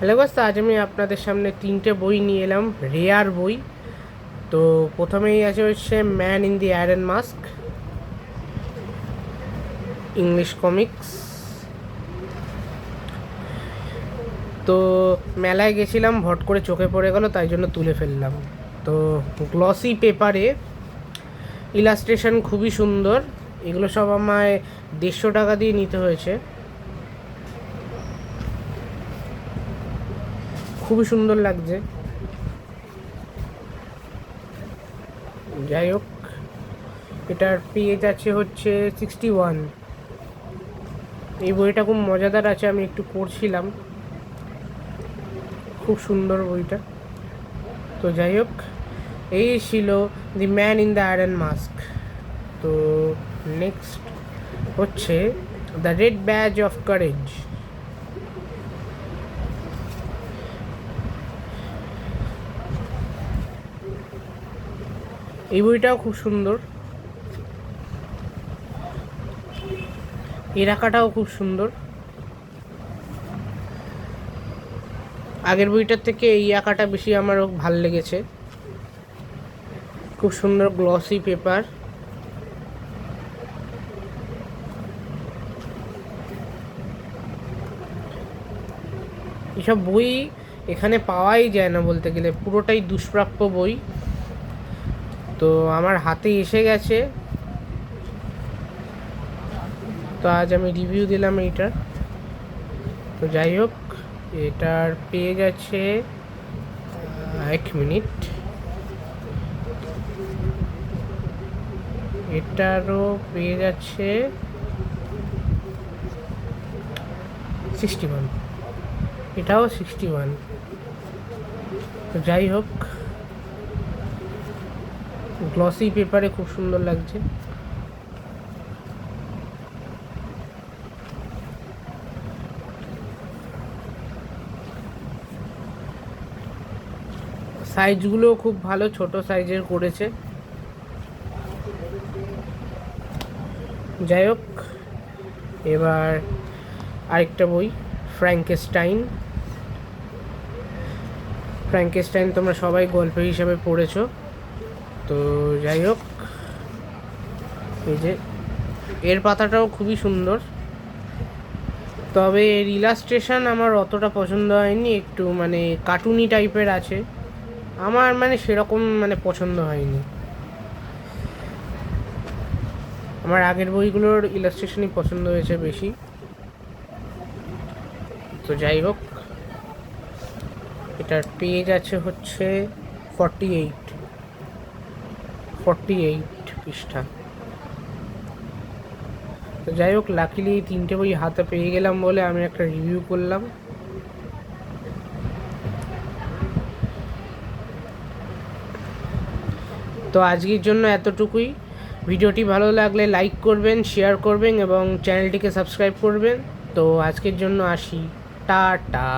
Hello guys, আজ আমি আপনাদের সামনে তিনটে বই নিয়ে এলাম, রেয়ার বই। তো প্রথমেই আছে হচ্ছে man in the iron mask, English comics. তো মেলায় গেছিলাম, ভট করে চোখে পড়ে গেল, তাই জন্য তুলে ফেললাম। তো গ্লসি পেপারে ইলাস্ট্রেশন খুবই সুন্দর। এগুলো সব আমায় 150 টাকা দিয়ে নিতে হয়েছে। খুবই সুন্দর লাগছে। যাই হোক, এটার পেজ আছে হচ্ছে 61। এই বইটা খুব মজাদার আছে, আমি একটু পড়ছিলাম, খুব সুন্দর বইটা। তো যাই হোক, এই ছিল the man in the iron mask. তো নেক্সট হচ্ছে the red badge of courage. এই বইটাও খুব সুন্দর, এর আঁকাটাও খুব সুন্দর। আগের বইটার থেকে এই আঁকাটা বেশি আমার ভাল লেগেছে। খুব সুন্দর গ্লসি পেপার। এসব বই এখানে পাওয়াই যায় না বলতে গেলে, পুরোটাই দুষ্প্রাপ্য বই। তো আমার হাতে এসে গেছে, তো আজ আমি রিভিউ দিলাম এইটার। তো যাই হোক, এটার পেজ আছে 1 মিনিট। এটারও পেজ আছে 61, এটাও 61। তো যাই হোক, গ্লসি পেপারে খুব সুন্দর লাগছে। সাইজগুলো খুব ভালো, ছোট সাইজের করেছে। যাই হোক, এবার আরেকটা বই, ফ্র্যাঙ্কেস্টাইন। ফ্র্যাঙ্কেস্টাইন তোমরা সবাই গল্প হিসাবে পড়েছো। তো যাই হোক, এই যে এর পাতাটাও খুবই সুন্দর, তবে এর ইলাস্ট্রেশন আমার অতটা পছন্দ হয়নি, একটু মানে কার্টুনি টাইপের আছে, আমার মানে সেরকম মানে পছন্দ হয়নি। আমার আগের বইগুলোর ইলাস্ট্রেশনই পছন্দ হয়েছে বেশি। তো যাই হোক, এটার পেজ আছে হচ্ছে 48 পৃষ্ঠা। তো যাই হোক, লাকিলি এই তিনটে বই হাতে পেয়ে গেলাম বলে আমি একটা রিভিউ করলাম। তো আজকের জন্য এতটুকুই। ভিডিওটি ভালো লাগলে লাইক করবেন, শেয়ার করবেন এবং চ্যানেলটিকে সাবস্ক্রাইব করবেন। তো আজকের জন্য আসি, টাটা।